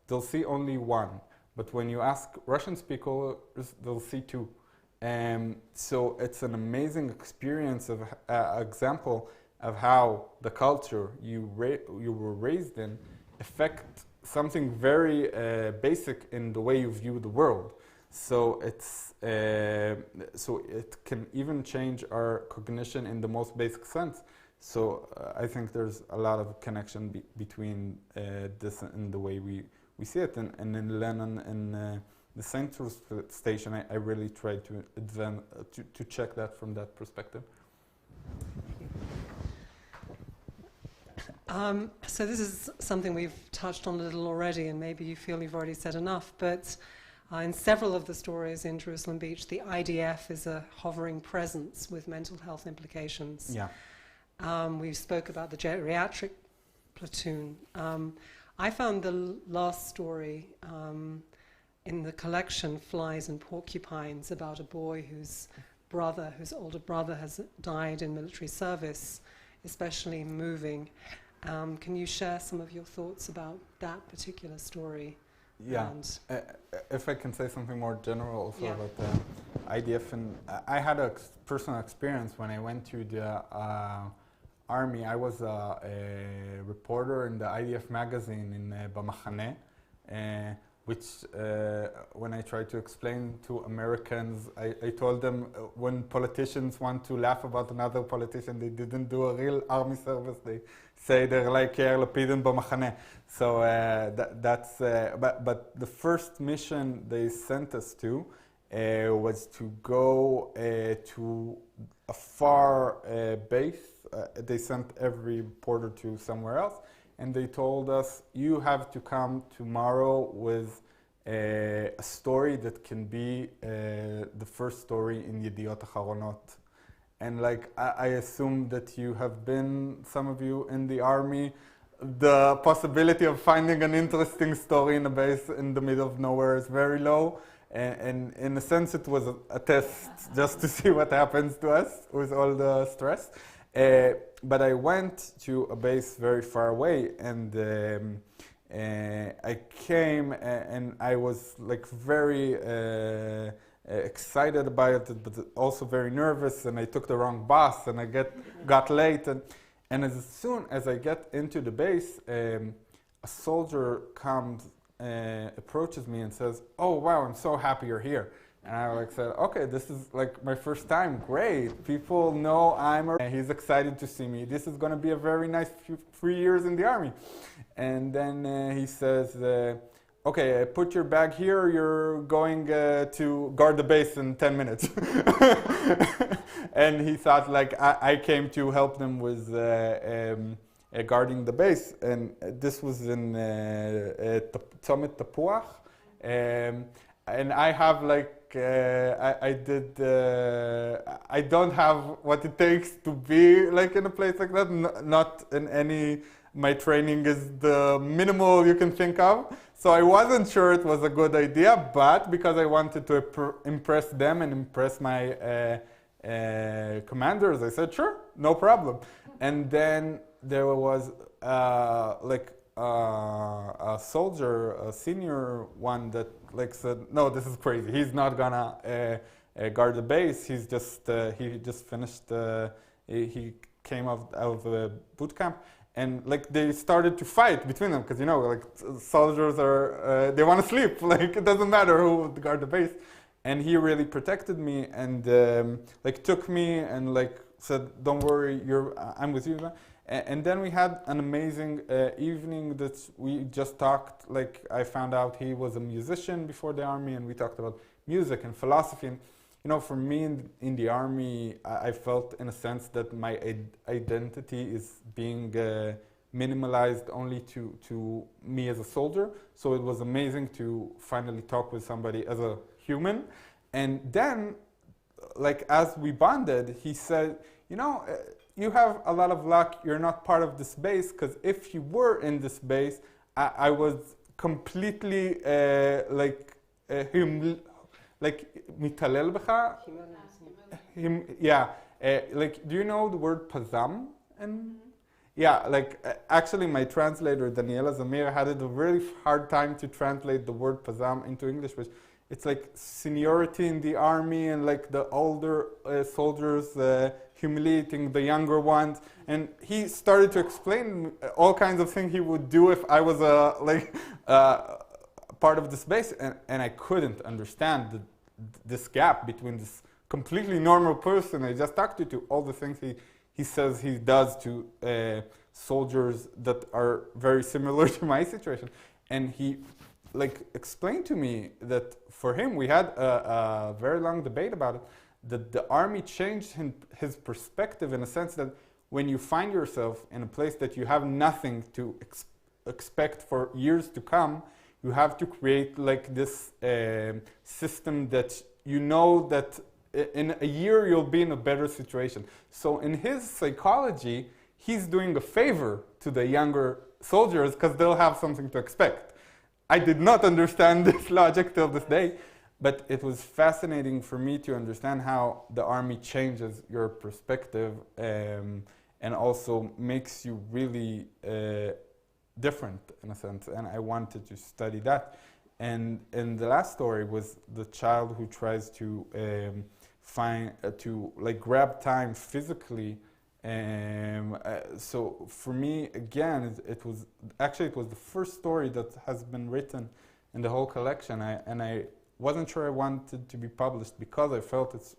they'll see only one. But when you ask Russian speakers, they'll see two. So it's an amazing experience of example of how the culture you were raised in affect something very basic in the way you view the world. So it's so it can even change our cognition in the most basic sense. So I think there's a lot of connection between this and the way we see it. And in Lenin and the Central Station, I really tried to check that from that perspective. So this is something we've touched on a little already, and maybe you feel you've already said enough, but in several of the stories in Jerusalem Beach, the IDF is a hovering presence with mental health implications. Yeah. We spoke about the geriatric platoon. I found the last story in the collection, Flies and Porcupines, about a boy whose older brother has died in military service, especially moving. Can you share some of your thoughts about that particular story? Yeah, if I can say something more general also about the IDF. And I had a personal experience when I went to the army. I was a reporter in the IDF magazine in Bamachane, which when I tried to explain to Americans, I told them when politicians want to laugh about another politician, they didn't do a real army service. They say they're like Yair Lapid and Bamachane. So that's, but the first mission they sent us to was to go to a far base. They sent every reporter to somewhere else. And they told us, you have to come tomorrow with a story that can be the first story in Yediot Aharonot. And like, I assume that you have been, some of you in the army, the possibility of finding an interesting story in a base in the middle of nowhere is very low. And in a sense, it was a test just to see what happens to us with all the stress. But I went to a base very far away, and I came and I was like very excited about it, but also very nervous, and I took the wrong bus and I got late. And as soon as I get into the base, a soldier comes, approaches me and says, "Oh wow, I'm so happy you're here." And I like said, okay, this is like my first time. Great, people know and he's excited to see me. This is going to be a very nice 3 years in the army. And then he says, okay, put your bag here. You're going to guard the base in 10 minutes. And he thought like I came to help them with guarding the base. And this was in Tzomet Tapuach. And I have like, I don't have what it takes to be like in a place like that. Not in any, my training is the minimal you can think of. So I wasn't sure it was a good idea, but because I wanted to impress them and impress my commanders, I said, sure, no problem. And then there was like a soldier, a senior one, that like said, no, this is crazy. He's not gonna guard the base. He just finished. He came out of the boot camp, and like they started to fight between them because like soldiers are they want to sleep. Like it doesn't matter who would guard the base, and he really protected me and like took me and like said, "Don't worry, I'm with you." And then we had an amazing evening that we just talked. Like I found out he was a musician before the army, and we talked about music and philosophy. And for me in the army, I felt in a sense that my identity is being minimalized only to me as a soldier. So it was amazing to finally talk with somebody as a human. And then, like as we bonded, he said, you have a lot of luck. You're not part of this base, because if you were in this base, I was completely mitalel bcha. Like, do you know the word pazam? And yeah, like actually my translator Daniela Zamir had a really hard time to translate the word pazam into English, which it's like seniority in the army, and like the older soldiers humiliating the younger ones. And he started to explain all kinds of things he would do if I was part of this base, and I couldn't understand this gap between this completely normal person I just talked to all the things he says he does to soldiers that are very similar to my situation. And he like explained to me that for him, we had a very long debate about it, that the army changed his perspective in a sense that when you find yourself in a place that you have nothing to expect for years to come, you have to create like this system that that in a year you'll be in a better situation. So in his psychology, he's doing a favor to the younger soldiers because they'll have something to expect. I did not understand this logic till this day, but it was fascinating for me to understand how the army changes your perspective and also makes you really different in a sense. And I wanted to study that. And the last story was the child who tries to grab time physically. So for me, again, it was the first story that has been written in the whole collection. I wasn't sure I wanted to be published because I felt it's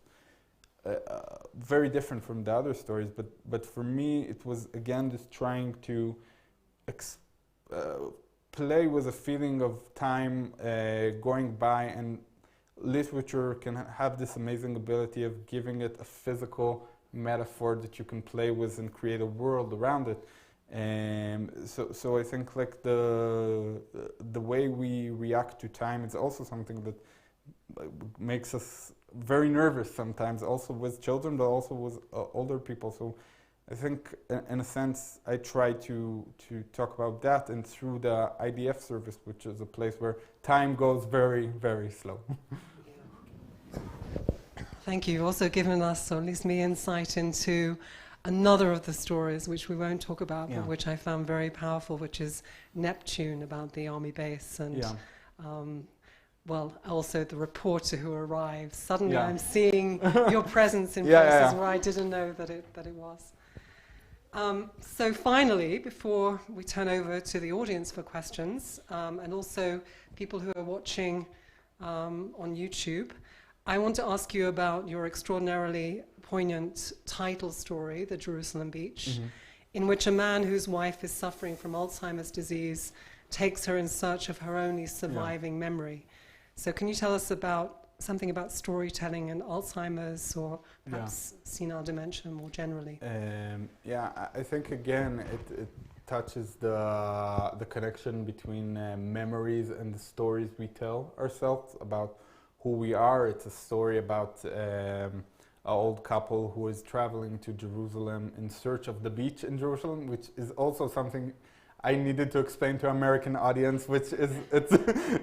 very different from the other stories. But for me, it was again just trying to play with a feeling of time going by, and literature can have this amazing ability of giving it a physical metaphor that you can play with and create a world around it. So I think like the way we react to time is also something that makes us very nervous sometimes, also with children, but also with older people. So I think in a sense I try to talk about that, and through the IDF service, which is a place where time goes very, very slow. Thank you. You've also given us, or at least me, insight into another of the stories, which we won't talk about, but which I found very powerful, which is Neptune, about the army base, and also the reporter who arrives. Suddenly I'm seeing your presence in places where I didn't know that it was. So finally, before we turn over to the audience for questions, and also people who are watching on YouTube, I want to ask you about your extraordinarily poignant title story, The Jerusalem Beach, in which a man whose wife is suffering from Alzheimer's disease takes her in search of her only surviving memory. So can you tell us something about storytelling and Alzheimer's, or perhaps senile dementia more generally? I think again it touches the connection between memories and the stories we tell ourselves about who we are. It's a story about an old couple who is traveling to Jerusalem in search of the beach in Jerusalem, which is also something I needed to explain to American audience, which is,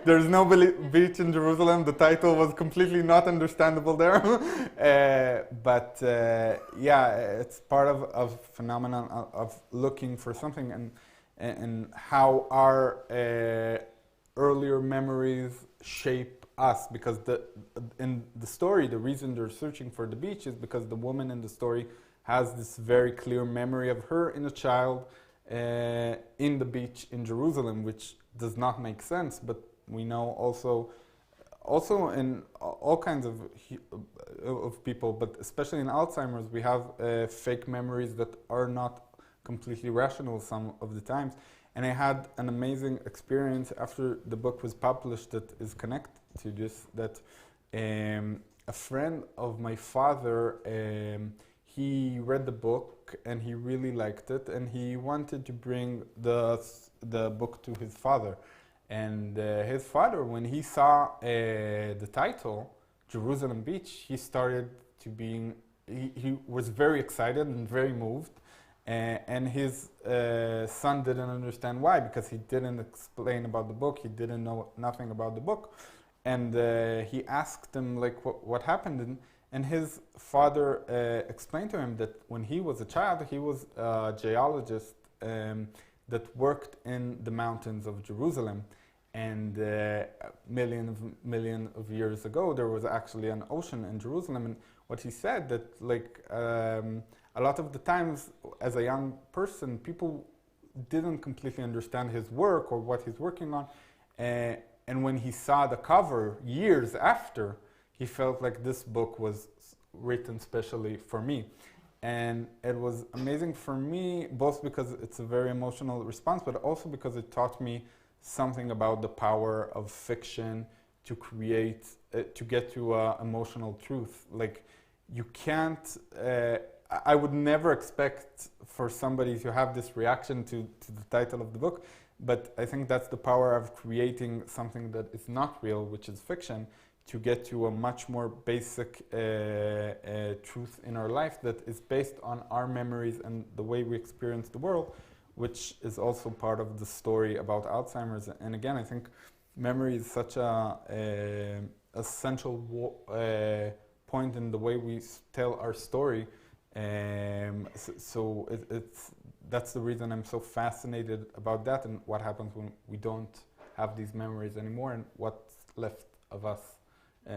there's no beach in Jerusalem. The title was completely not understandable there. It's part of a phenomenon of looking for something. and how our earlier memories shape us. Because in the story, the reason they're searching for the beach is because the woman in the story has this very clear memory of her in a child in the beach in Jerusalem, which does not make sense. But we know also in all kinds of people, but especially in Alzheimer's, we have fake memories that are not completely rational some of the times. And I had an amazing experience after the book was published that is connected to this, that a friend of my father, he read the book and he really liked it, and he wanted to bring the book to his father. And his father, when he saw the title, Jerusalem Beach, he started to being, he was very excited and very moved. And his son didn't understand why, because he didn't explain about the book, he didn't know nothing about the book. And he asked him like what happened, and his father explained to him that when he was a child, he was a geologist that worked in the mountains of Jerusalem. And million of years ago, there was actually an ocean in Jerusalem. And what he said that like a lot of the times as a young person, people didn't completely understand his work or what he's working on. And when he saw the cover years after, he felt like this book was written specially for me. And it was amazing for me, both because it's a very emotional response, but also because it taught me something about the power of fiction to create, to get to emotional truth. Like you can't, I would never expect for somebody to have this reaction to the title of the book, but I think that's the power of creating something that is not real, which is fiction, to get to a much more basic truth in our life that is based on our memories and the way we experience the world, which is also part of the story about Alzheimer's. And again, I think memory is such a essential point in the way we tell our story. So that's the reason I'm so fascinated about that and what happens when we don't have these memories anymore and what's left of us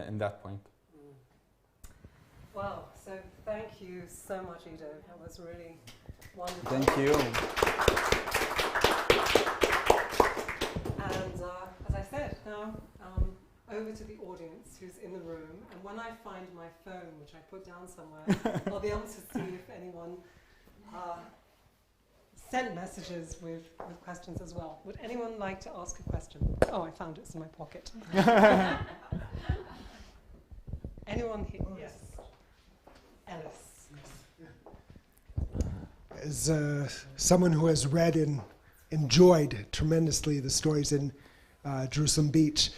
in that point. Wow, so thank you so much, Iddo. That was really wonderful. Thank you. And as I said, now over to the audience who's in the room. And when I find my phone, which I put down somewhere, I'll be able to see if anyone sent messages with questions as well. Would anyone like to ask a question? Oh, I found it. It's in my pocket. Anyone here? Yes. Ellis. As someone who has read and enjoyed tremendously the stories in Jerusalem Beach,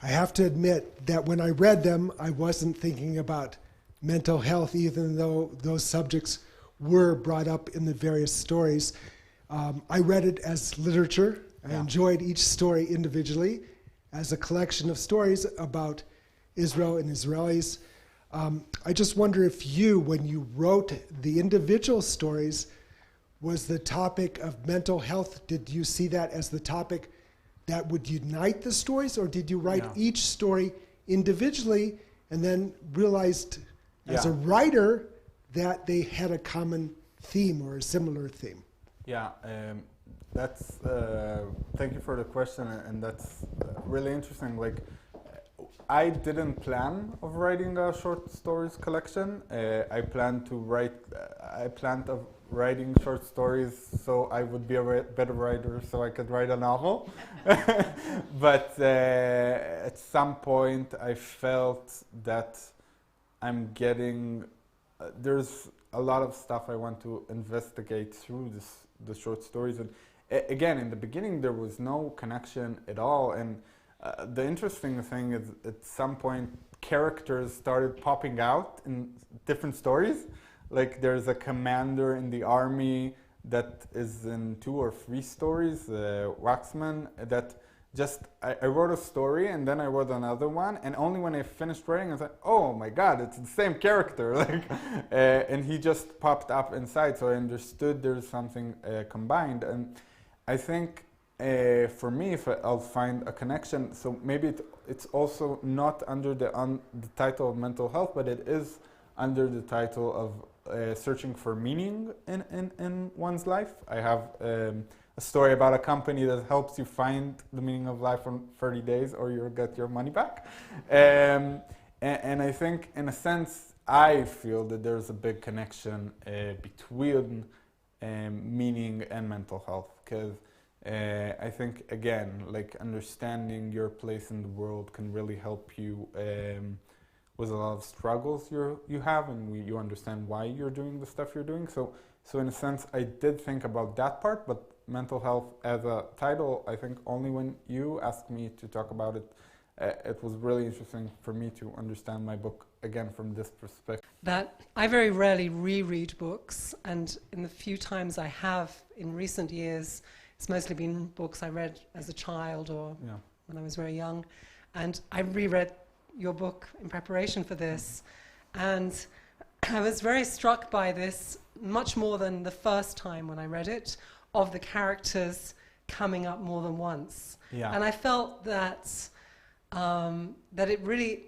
I have to admit that when I read them, I wasn't thinking about mental health, even though those subjects were brought up in the various stories. I read it as literature. I enjoyed each story individually as a collection of stories about Israel and Israelis. I just wonder if you, when you wrote the individual stories, was the topic of mental health, did you see that as the topic that would unite the stories, or did you write each story individually and then realized as a writer that they had a common theme or a similar theme? Yeah, that's, thank you for the question, and that's really interesting. Like, I didn't plan of writing a short stories collection. I planned of writing short stories so I would be a better writer so I could write a novel. But at some point I felt that I'm getting, there's a lot of stuff I want to investigate through the short stories. And again, in the beginning there was no connection at all. And the interesting thing is at some point characters started popping out in different stories. Like there's a commander in the army that is in 2 or 3 stories, Waxman, that just, I wrote a story and then I wrote another one, and only when I finished writing I was like, oh my god, it's the same character. Like, and he just popped up inside, so I understood there's something combined. And I think for me, if I'll find a connection, so maybe it's also not under the title of mental health, but it is under the title of searching for meaning in one's life. I have a story about a company that helps you find the meaning of life in 30 days or you'll get your money back. And I think, in a sense, I feel that there's a big connection between meaning and mental health, because I think, again, like understanding your place in the world can really help you with a lot of struggles you have, and you understand why you're doing the stuff you're doing. So in a sense, I did think about that part, but mental health as a title, I think only when you asked me to talk about it, it was really interesting for me to understand my book again from this perspective. That I very rarely reread books, and in the few times I have in recent years, it's mostly been books I read as a child or when I was very young. And I reread your book in preparation for this, and I was very struck by this, much more than the first time when I read it, of the characters coming up more than once. Yeah. And I felt that that it really,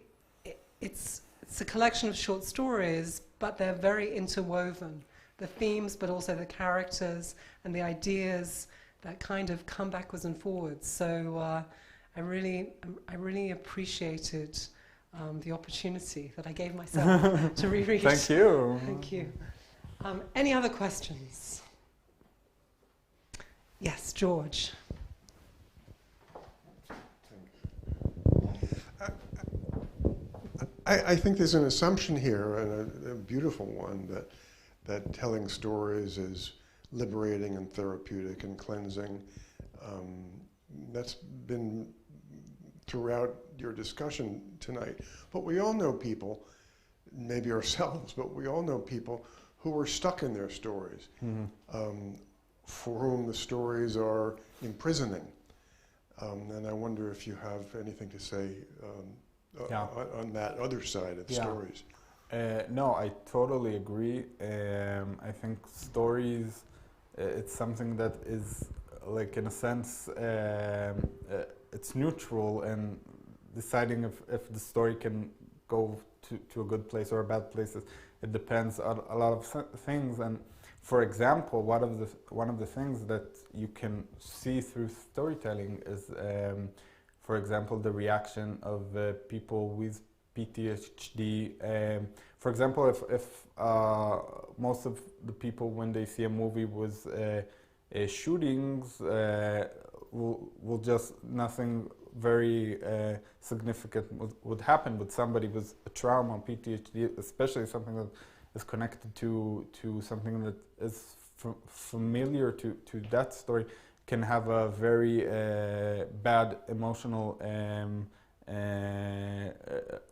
it's a collection of short stories, but they're very interwoven. The themes, but also the characters and the ideas that kind of come backwards and forwards. So I really appreciated the opportunity that I gave myself to reread. Thank you. Thank you. Any other questions? Yes, George. I think there's an assumption here, and a beautiful one, that telling stories is liberating and therapeutic and cleansing. That's been throughout your discussion tonight. But we all know people, maybe ourselves, but we all know people who are stuck in their stories, for whom the stories are imprisoning. And I wonder if you have anything to say on that other side of stories. No, I totally agree. I think stories, it's something that is, like, in a sense, it's neutral, and deciding if the story can go to a good place or a bad place, it depends on a lot of things. And for example, one of the things that you can see through storytelling is, for example, the reaction of people with PTSD. For example, if most of the people, when they see a movie with shootings, will just nothing very significant would happen. But somebody with a trauma, PTSD, especially something that is connected to something that is familiar to that story, can have a very bad emotional,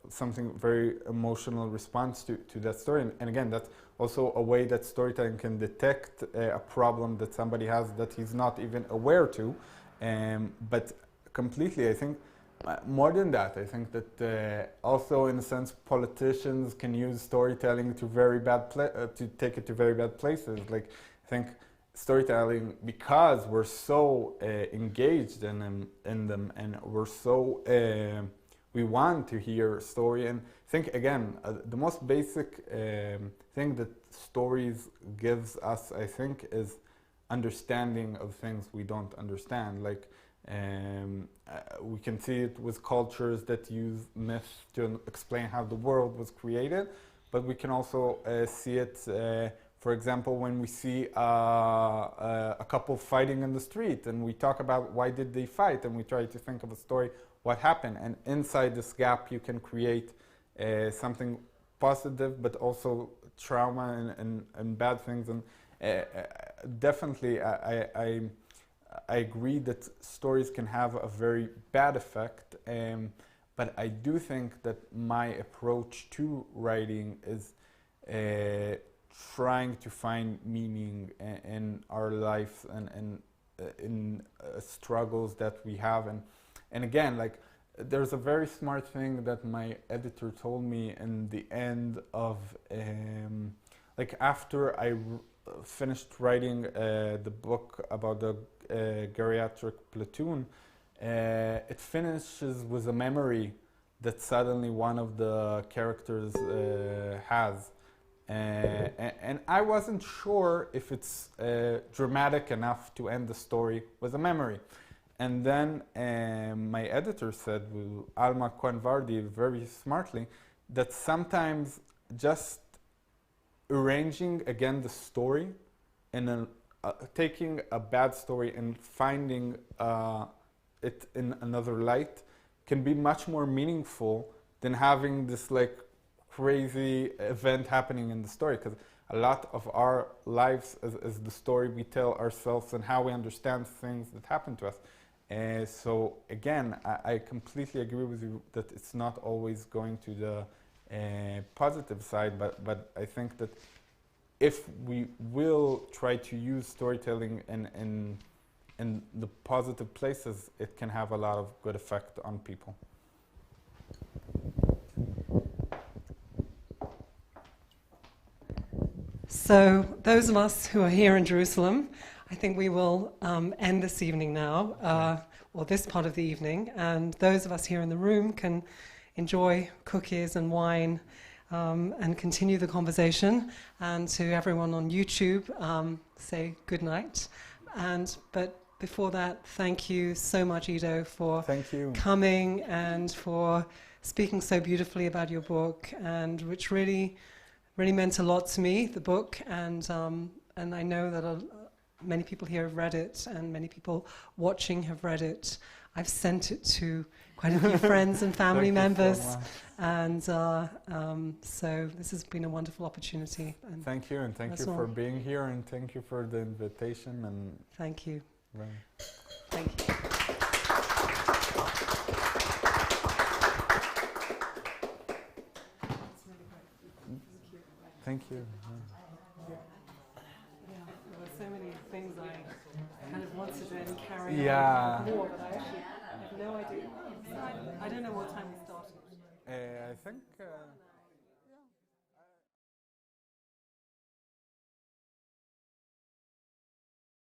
something very emotional response to that story. And again, that's also a way that storytelling can detect a problem that somebody has that he's not even aware to. But completely, I think, more than that, I think that also, in a sense, politicians can use storytelling to to take it to very bad places. Like, I think storytelling, because we're so engaged in them, and we're so we want to hear a story. And I think, again, the most basic thing that stories gives us, I think, is understanding of things we don't understand. Like, we can see it with cultures that use myths to explain how the world was created, but we can also see it, for example, when we see a couple fighting in the street, and we talk about why did they fight, and we try to think of a story, what happened, and inside this gap you can create something positive, but also trauma and bad things. And definitely, I agree that stories can have a very bad effect, but I do think that my approach to writing is trying to find meaning in our life and in struggles that we have. And again, like, there's a very smart thing that my editor told me in the end of, like, after I finished writing the book about the geriatric platoon, it finishes with a memory that suddenly one of the characters has. And I wasn't sure if it's dramatic enough to end the story with a memory. And then my editor said, with Alma Cohen-Vardy very smartly, that sometimes just arranging again the story and taking a bad story and finding it in another light can be much more meaningful than having this like crazy event happening in the story, because a lot of our lives is the story we tell ourselves and how we understand things that happen to us. So again, I completely agree with you that it's not always going to the positive side, but I think that if we will try to use storytelling in the positive places, it can have a lot of good effect on people. So those of us who are here in Jerusalem, I think we will end this evening now, or this part of the evening, and those of us here in the room can enjoy cookies and wine and continue the conversation. And to everyone on YouTube, say good night. But before that, thank you so much, Iddo, for coming and for speaking so beautifully about your book, and which really meant a lot to me, the book, and I know that many people here have read it, and many people watching have read it. I've sent it to quite a few friends and family members, and so this has been a wonderful opportunity. And thank you, and thank you for being here, and thank you for the invitation. And thank you. Right. Thank you. Thank you. Yeah, there were so many things I kind of wanted to then carry on more, but I actually have no idea. I don't know what time we started. I think...